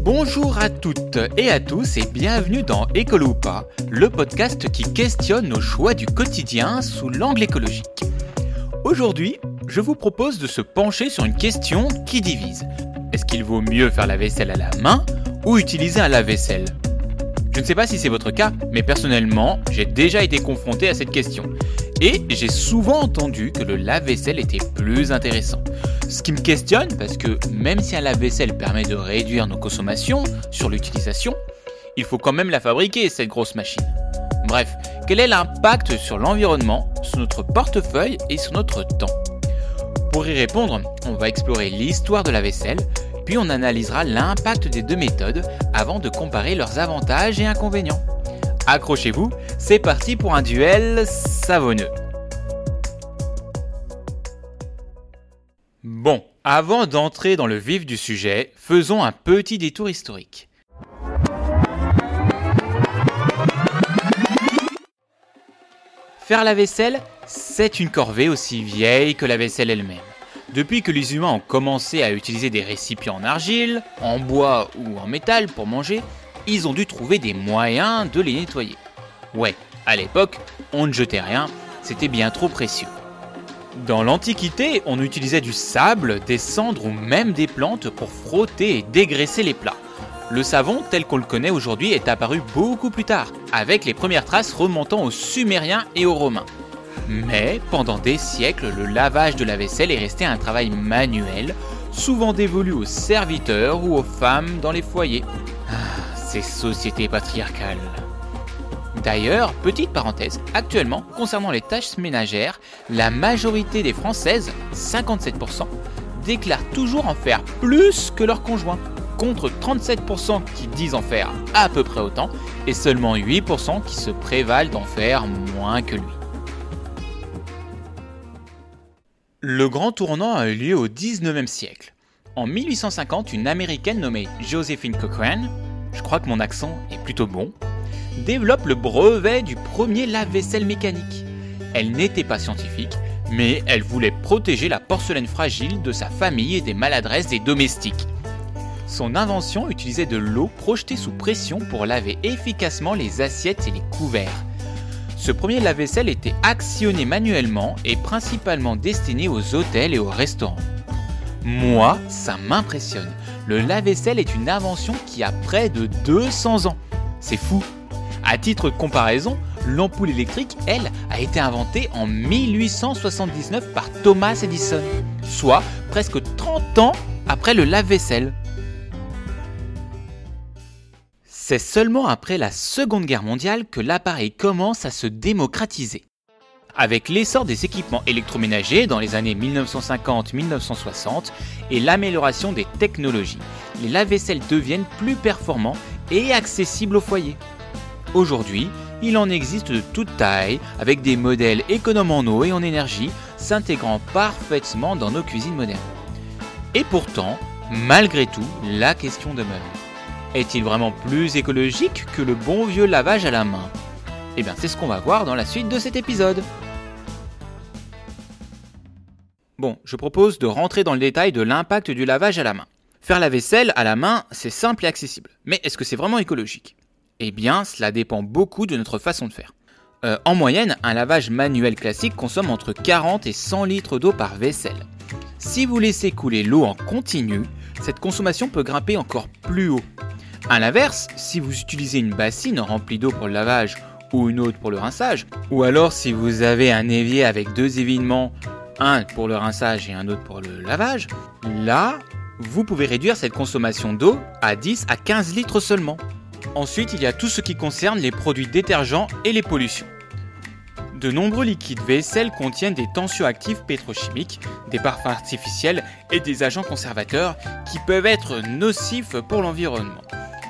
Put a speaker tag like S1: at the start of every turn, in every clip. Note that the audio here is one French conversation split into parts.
S1: Bonjour à toutes et à tous et bienvenue dans Écolo ou pas, le podcast qui questionne nos choix du quotidien sous l'angle écologique. Aujourd'hui, je vous propose de se pencher sur une question qui divise. Est-ce qu'il vaut mieux faire la vaisselle à la main ou utiliser un lave-vaisselle ? Je ne sais pas si c'est votre cas, mais personnellement, j'ai déjà été confronté à cette question. Et j'ai souvent entendu que le lave-vaisselle était plus intéressant. Ce qui me questionne parce que même si un lave-vaisselle permet de réduire nos consommations sur l'utilisation, il faut quand même la fabriquer, cette grosse machine. Bref, quel est l'impact sur l'environnement, sur notre portefeuille et sur notre temps ? Pour y répondre, on va explorer l'histoire de la vaisselle, puis on analysera l'impact des deux méthodes avant de comparer leurs avantages et inconvénients. Accrochez-vous, c'est parti pour un duel savonneux. Bon, avant d'entrer dans le vif du sujet, faisons un petit détour historique. Faire la vaisselle, c'est une corvée aussi vieille que la vaisselle elle-même. Depuis que les humains ont commencé à utiliser des récipients en argile, en bois ou en métal pour manger, ils ont dû trouver des moyens de les nettoyer. Ouais, à l'époque, on ne jetait rien, c'était bien trop précieux. Dans l'Antiquité, on utilisait du sable, des cendres ou même des plantes pour frotter et dégraisser les plats. Le savon, tel qu'on le connaît aujourd'hui, est apparu beaucoup plus tard, avec les premières traces remontant aux Sumériens et aux Romains. Mais pendant des siècles, le lavage de la vaisselle est resté un travail manuel, souvent dévolu aux serviteurs ou aux femmes dans les foyers. Ces sociétés patriarcales. D'ailleurs, petite parenthèse, actuellement, concernant les tâches ménagères, la majorité des Françaises, 57%, déclarent toujours en faire plus que leur conjoint, contre 37% qui disent en faire à peu près autant, et seulement 8% qui se prévalent d'en faire moins que lui. Le grand tournant a eu lieu au 19e siècle. En 1850, une Américaine nommée Josephine Cochrane, je crois que mon accent est plutôt bon, développe le brevet du premier lave-vaisselle mécanique. Elle n'était pas scientifique, mais elle voulait protéger la porcelaine fragile de sa famille et des maladresses des domestiques. Son invention utilisait de l'eau projetée sous pression pour laver efficacement les assiettes et les couverts. Ce premier lave-vaisselle était actionné manuellement et principalement destiné aux hôtels et aux restaurants. Moi, ça m'impressionne. Le lave-vaisselle est une invention qui a près de 200 ans. C'est fou. À titre de comparaison, l'ampoule électrique, elle, a été inventée en 1879 par Thomas Edison, soit presque 30 ans après le lave-vaisselle. C'est seulement après la Seconde Guerre mondiale que l'appareil commence à se démocratiser. Avec l'essor des équipements électroménagers dans les années 1950-1960 et l'amélioration des technologies, les lave-vaisselles deviennent plus performants et accessibles au foyer. Aujourd'hui, il en existe de toute taille, avec des modèles économes en eau et en énergie, s'intégrant parfaitement dans nos cuisines modernes. Et pourtant, malgré tout, la question demeure. Est-il vraiment plus écologique que le bon vieux lavage à la main ? Eh bien, c'est ce qu'on va voir dans la suite de cet épisode. Bon, je propose de rentrer dans le détail de l'impact du lavage à la main. Faire la vaisselle à la main, c'est simple et accessible. Mais est-ce que c'est vraiment écologique ? Eh bien, cela dépend beaucoup de notre façon de faire. En moyenne, un lavage manuel classique consomme entre 40 et 100 litres d'eau par vaisselle. Si vous laissez couler l'eau en continu, cette consommation peut grimper encore plus haut. A l'inverse, si vous utilisez une bassine remplie d'eau pour le lavage ou une autre pour le rinçage, ou alors si vous avez un évier avec deux évinements, un pour le rinçage et un autre pour le lavage, là, vous pouvez réduire cette consommation d'eau à 10 à 15 litres seulement. Ensuite, il y a tout ce qui concerne les produits détergents et les pollutions. De nombreux liquides vaisselle contiennent des tensioactifs pétrochimiques, des parfums artificiels et des agents conservateurs qui peuvent être nocifs pour l'environnement.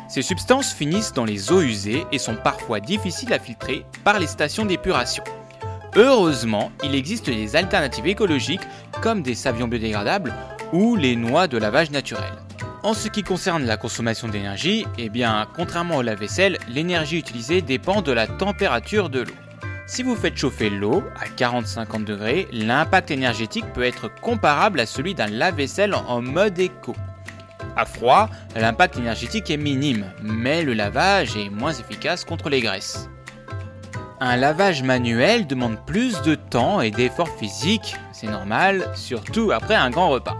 S1: Ces substances finissent dans les eaux usées et sont parfois difficiles à filtrer par les stations d'épuration. Heureusement, il existe des alternatives écologiques comme des savons biodégradables ou les noix de lavage naturel. En ce qui concerne la consommation d'énergie, eh bien, contrairement au lave-vaisselle, l'énergie utilisée dépend de la température de l'eau. Si vous faites chauffer l'eau à 40-50 degrés, l'impact énergétique peut être comparable à celui d'un lave-vaisselle en mode éco. À froid, l'impact énergétique est minime, mais le lavage est moins efficace contre les graisses. Un lavage manuel demande plus de temps et d'efforts physiques, c'est normal, surtout après un grand repas.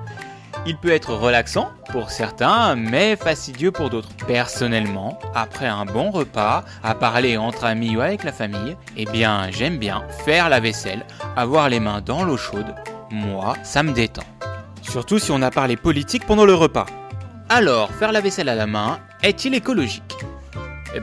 S1: Il peut être relaxant pour certains, mais fastidieux pour d'autres. Personnellement, après un bon repas, à parler entre amis ou avec la famille, j'aime bien faire la vaisselle, avoir les mains dans l'eau chaude. Moi, ça me détend. Surtout si on a parlé politique pendant le repas. Alors, faire la vaisselle à la main, est-il écologique ?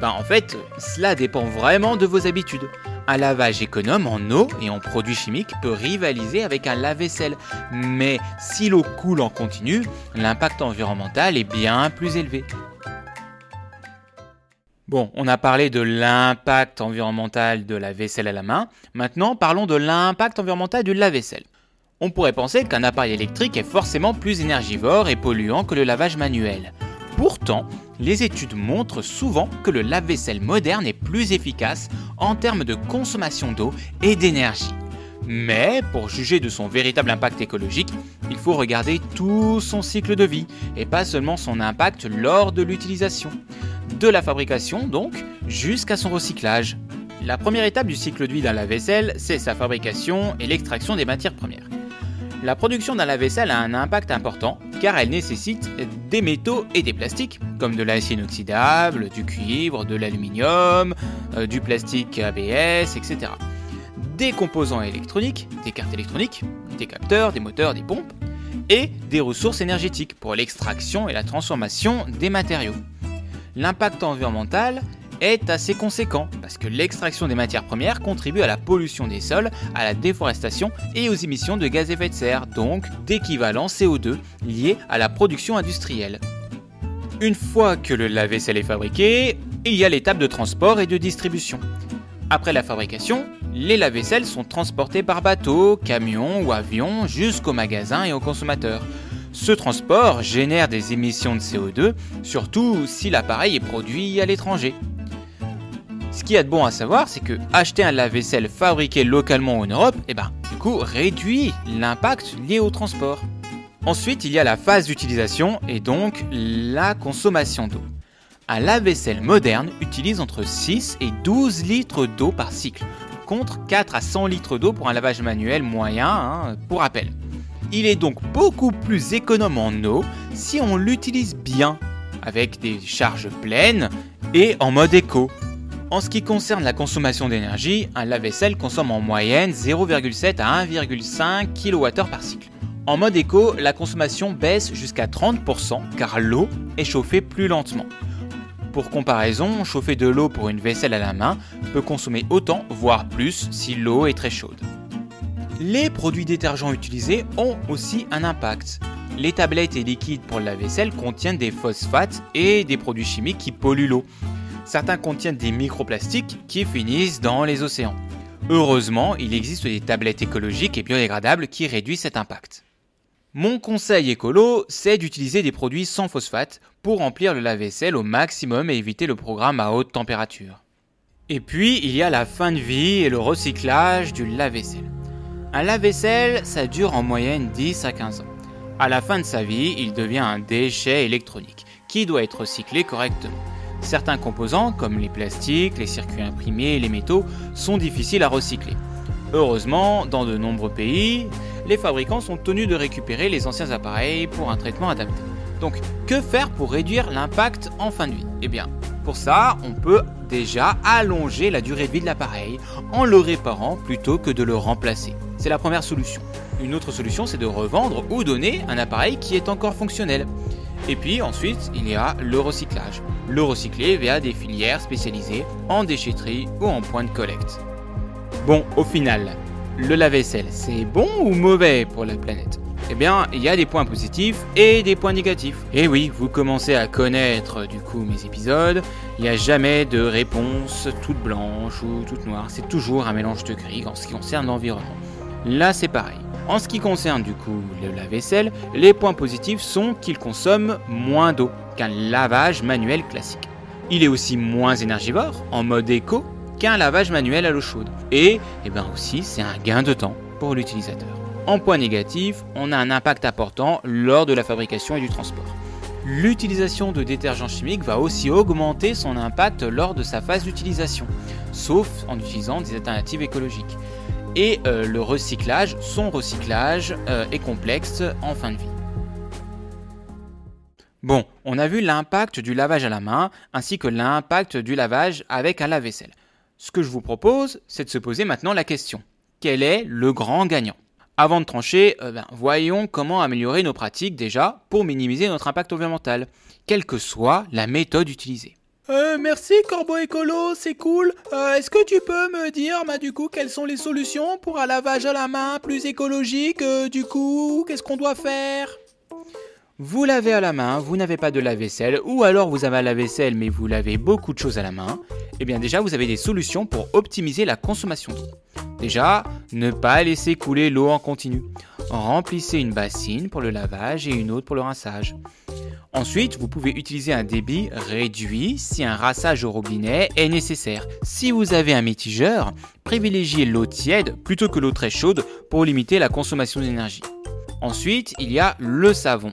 S1: En fait, cela dépend vraiment de vos habitudes. Un lavage économe en eau et en produits chimiques peut rivaliser avec un lave-vaisselle. Mais si l'eau coule en continu, l'impact environnemental est bien plus élevé. Bon, on a parlé de l'impact environnemental de la vaisselle à la main. Maintenant, parlons de l'impact environnemental du lave-vaisselle. On pourrait penser qu'un appareil électrique est forcément plus énergivore et polluant que le lavage manuel. Pourtant, les études montrent souvent que le lave-vaisselle moderne est plus efficace en termes de consommation d'eau et d'énergie. Mais pour juger de son véritable impact écologique, il faut regarder tout son cycle de vie et pas seulement son impact lors de l'utilisation. De la fabrication donc, jusqu'à son recyclage. La première étape du cycle de vie d'un lave-vaisselle, c'est sa fabrication et l'extraction des matières premières. La production d'un lave-vaisselle a un impact important car elle nécessite des métaux et des plastiques comme de l'acier inoxydable, du cuivre, de l'aluminium, du plastique ABS, etc. Des composants électroniques, des cartes électroniques, des capteurs, des moteurs, des pompes et des ressources énergétiques pour l'extraction et la transformation des matériaux. L'impact environnemental est assez conséquent parce que l'extraction des matières premières contribue à la pollution des sols, à la déforestation et aux émissions de gaz à effet de serre, donc d'équivalent CO2 liés à la production industrielle. Une fois que le lave-vaisselle est fabriqué, il y a l'étape de transport et de distribution. Après la fabrication, les lave-vaisselles sont transportés par bateau, camion ou avion jusqu'au magasin et aux consommateurs. Ce transport génère des émissions de CO2, surtout si l'appareil est produit à l'étranger. Ce qu'il y a de bon à savoir, c'est que acheter un lave-vaisselle fabriqué localement en Europe, réduit l'impact lié au transport. Ensuite, il y a la phase d'utilisation et donc la consommation d'eau. Un lave-vaisselle moderne utilise entre 6 et 12 litres d'eau par cycle, contre 4 à 100 litres d'eau pour un lavage manuel moyen, pour rappel. Il est donc beaucoup plus économe en eau si on l'utilise bien, avec des charges pleines et en mode éco. En ce qui concerne la consommation d'énergie, un lave-vaisselle consomme en moyenne 0,7 à 1,5 kWh par cycle. En mode éco, la consommation baisse jusqu'à 30% car l'eau est chauffée plus lentement. Pour comparaison, chauffer de l'eau pour une vaisselle à la main peut consommer autant, voire plus, si l'eau est très chaude. Les produits détergents utilisés ont aussi un impact. Les tablettes et liquides pour le lave-vaisselle contiennent des phosphates et des produits chimiques qui polluent l'eau. Certains contiennent des microplastiques qui finissent dans les océans. Heureusement, il existe des tablettes écologiques et biodégradables qui réduisent cet impact. Mon conseil écolo, c'est d'utiliser des produits sans phosphate pour remplir le lave-vaisselle au maximum et éviter le programme à haute température. Et puis, il y a la fin de vie et le recyclage du lave-vaisselle. Un lave-vaisselle, ça dure en moyenne 10 à 15 ans. À la fin de sa vie, il devient un déchet électronique qui doit être recyclé correctement. Certains composants, comme les plastiques, les circuits imprimés et les métaux, sont difficiles à recycler. Heureusement, dans de nombreux pays, les fabricants sont tenus de récupérer les anciens appareils pour un traitement adapté. Donc, que faire pour réduire l'impact en fin de vie ? Pour ça, on peut déjà allonger la durée de vie de l'appareil en le réparant plutôt que de le remplacer. C'est la première solution. Une autre solution, c'est de revendre ou donner un appareil qui est encore fonctionnel. Et puis ensuite, il y a le recyclage. Le recycler via des filières spécialisées en déchetterie ou en point de collecte. Bon, au final, le lave-vaisselle, c'est bon ou mauvais pour la planète ? Il y a des points positifs et des points négatifs. Et oui, vous commencez à connaître mes épisodes. Il n'y a jamais de réponse toute blanche ou toute noire. C'est toujours un mélange de gris en ce qui concerne l'environnement. Là, c'est pareil. En ce qui concerne le lave-vaisselle, les points positifs sont qu'il consomme moins d'eau qu'un lavage manuel classique. Il est aussi moins énergivore, en mode éco, qu'un lavage manuel à l'eau chaude. Et aussi, c'est un gain de temps pour l'utilisateur. En point négatif, on a un impact important lors de la fabrication et du transport. L'utilisation de détergents chimiques va aussi augmenter son impact lors de sa phase d'utilisation, sauf en utilisant des alternatives écologiques. Et le recyclage, son recyclage est complexe en fin de vie. Bon, on a vu l'impact du lavage à la main ainsi que l'impact du lavage avec un lave-vaisselle. Ce que je vous propose, c'est de se poser maintenant la question. Quel est le grand gagnant ? Avant de trancher, voyons comment améliorer nos pratiques déjà pour minimiser notre impact environnemental, quelle que soit la méthode utilisée.
S2: Merci Corbeau Écolo, c'est cool. Est-ce que tu peux me dire, du coup, quelles sont les solutions pour un lavage à la main plus écologique du coup, qu'est-ce qu'on doit faire ?
S1: Vous lavez à la main, vous n'avez pas de lave-vaisselle, ou alors vous avez un lave-vaisselle mais vous lavez beaucoup de choses à la main, eh bien déjà vous avez des solutions pour optimiser la consommation d'eau. Déjà, ne pas laisser couler l'eau en continu. Remplissez une bassine pour le lavage et une autre pour le rinçage. Ensuite, vous pouvez utiliser un débit réduit si un rinçage au robinet est nécessaire. Si vous avez un mitigeur, privilégiez l'eau tiède plutôt que l'eau très chaude pour limiter la consommation d'énergie. Ensuite, il y a le savon.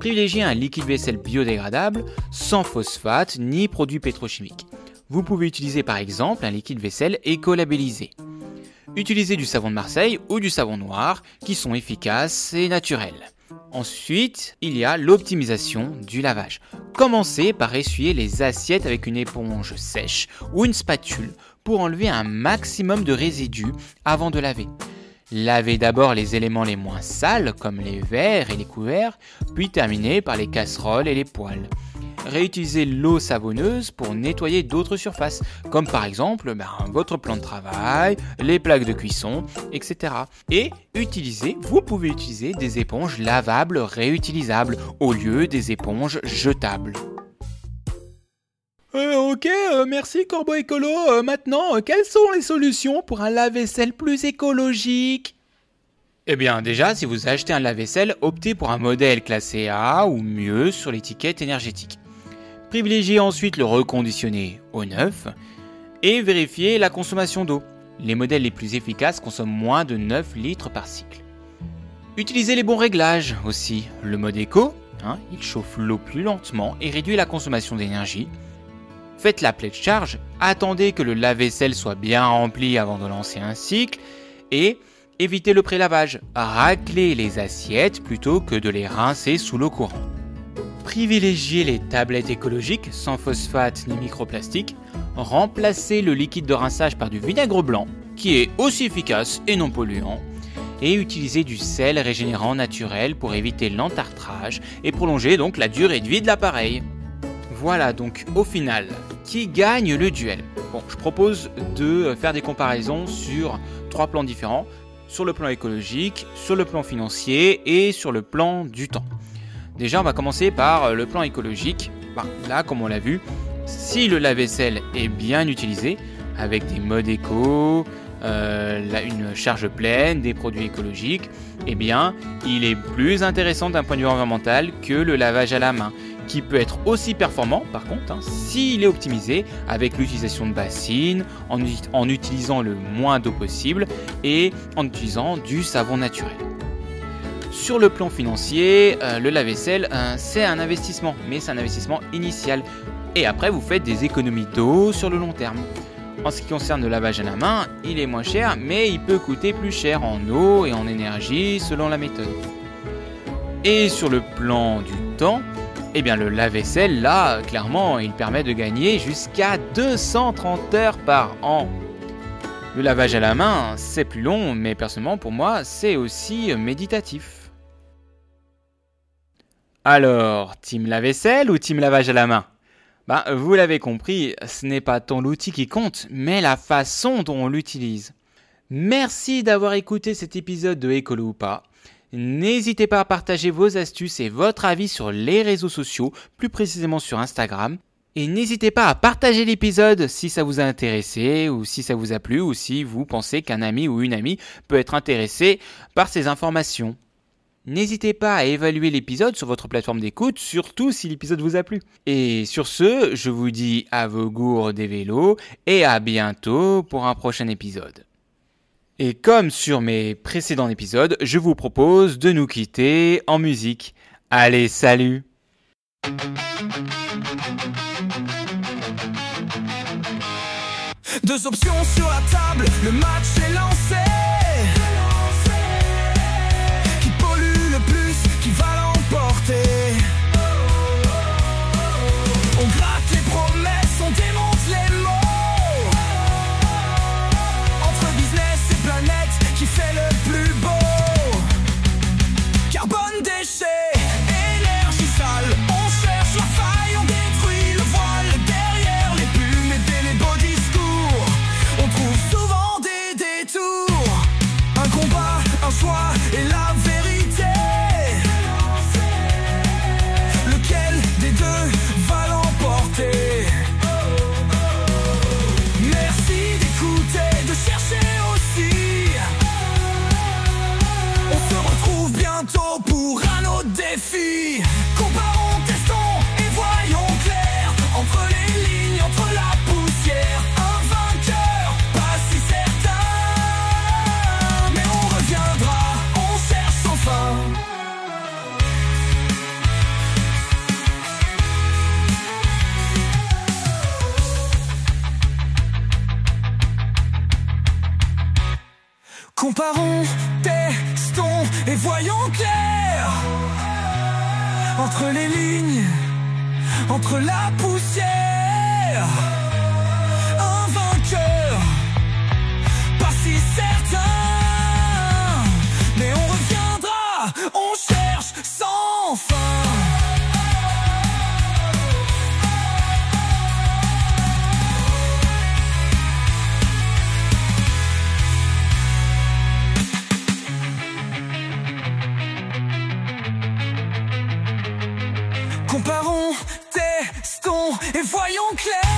S1: Privilégiez un liquide vaisselle biodégradable, sans phosphate ni produits pétrochimiques. Vous pouvez utiliser par exemple un liquide vaisselle écolabellisé. Utilisez du savon de Marseille ou du savon noir qui sont efficaces et naturels. Ensuite, il y a l'optimisation du lavage. Commencez par essuyer les assiettes avec une éponge sèche ou une spatule pour enlever un maximum de résidus avant de laver. Lavez d'abord les éléments les moins sales comme les verres et les couverts, puis terminez par les casseroles et les poêles. Réutilisez l'eau savonneuse pour nettoyer d'autres surfaces, comme par exemple votre plan de travail, les plaques de cuisson, etc. Et vous pouvez utiliser des éponges lavables réutilisables au lieu des éponges jetables.
S2: Merci Corbeau Écolo. Maintenant, quelles sont les solutions pour un lave-vaisselle plus écologique ?
S1: Eh bien déjà, si vous achetez un lave-vaisselle, optez pour un modèle classé A ou mieux sur l'étiquette énergétique. Privilégiez ensuite le reconditionné au neuf et vérifiez la consommation d'eau. Les modèles les plus efficaces consomment moins de 9 litres par cycle. Utilisez les bons réglages aussi. Le mode éco, il chauffe l'eau plus lentement et réduit la consommation d'énergie. Faites la pleine charge, attendez que le lave-vaisselle soit bien rempli avant de lancer un cycle et évitez le pré-lavage. Raclez les assiettes plutôt que de les rincer sous l'eau courante. Privilégiez les tablettes écologiques sans phosphate ni microplastique. Remplacez le liquide de rinçage par du vinaigre blanc qui est aussi efficace et non polluant. Et utilisez du sel régénérant naturel pour éviter l'entartrage et prolonger donc la durée de vie de l'appareil. Voilà donc au final qui gagne le duel. Bon, je propose de faire des comparaisons sur 3 plans différents, sur le plan écologique, sur le plan financier et sur le plan du temps. Déjà, on va commencer par le plan écologique. Là, comme on l'a vu, si le lave-vaisselle est bien utilisé, avec des modes éco, une charge pleine, des produits écologiques, eh bien, il est plus intéressant d'un point de vue environnemental que le lavage à la main, qui peut être aussi performant, par contre, s'il est optimisé avec l'utilisation de bassines, en utilisant le moins d'eau possible et en utilisant du savon naturel. Sur le plan financier, le lave-vaisselle, c'est un investissement, mais c'est un investissement initial. Et après, vous faites des économies d'eau sur le long terme. En ce qui concerne le lavage à la main, il est moins cher, mais il peut coûter plus cher en eau et en énergie selon la méthode. Et sur le plan du temps, eh bien le lave-vaisselle, là, clairement, il permet de gagner jusqu'à 230 heures par an. Le lavage à la main, c'est plus long, mais personnellement, pour moi, c'est aussi méditatif. Alors, team lave-vaisselle ou team lavage à la main ? Vous l'avez compris, ce n'est pas tant l'outil qui compte, mais la façon dont on l'utilise. Merci d'avoir écouté cet épisode de Écolo ou pas. N'hésitez pas à partager vos astuces et votre avis sur les réseaux sociaux, plus précisément sur Instagram. Et n'hésitez pas à partager l'épisode si ça vous a intéressé ou si ça vous a plu ou si vous pensez qu'un ami ou une amie peut être intéressé par ces informations. N'hésitez pas à évaluer l'épisode sur votre plateforme d'écoute, surtout si l'épisode vous a plu. Et sur ce, je vous dis à vos gourdes des vélos et à bientôt pour un prochain épisode. Et comme sur mes précédents épisodes, je vous propose de nous quitter en musique. Allez, salut!
S3: Deux options sur la table, le match est lancé. Qui pollue le plus, qui va l'emporter? On gratte les promesses, on démonte les mots. Entre business et planète, qui fait le plus beau? Carbone, déchets, énergie sale. On cherche la faille, on détruit le voile. Derrière les pubs et les beaux discours, on trouve souvent des détours. Un combat, un choix et la vérité. Lequel des deux va l'emporter? Merci d'écouter, de chercher aussi. On se retrouve bientôt pour un autre défi. Comparons, testons et voyons clair. Entre les lignes, entre la poussière, un vainqueur, pas si certain. Mais on reviendra, on cherche sans fin. Comparons, testons et voyons clair. Entre les lignes, entre la poussière, un vainqueur, pas si certain. Mais on reviendra, on cherche sans fin. Comparons, testons et voyons clair.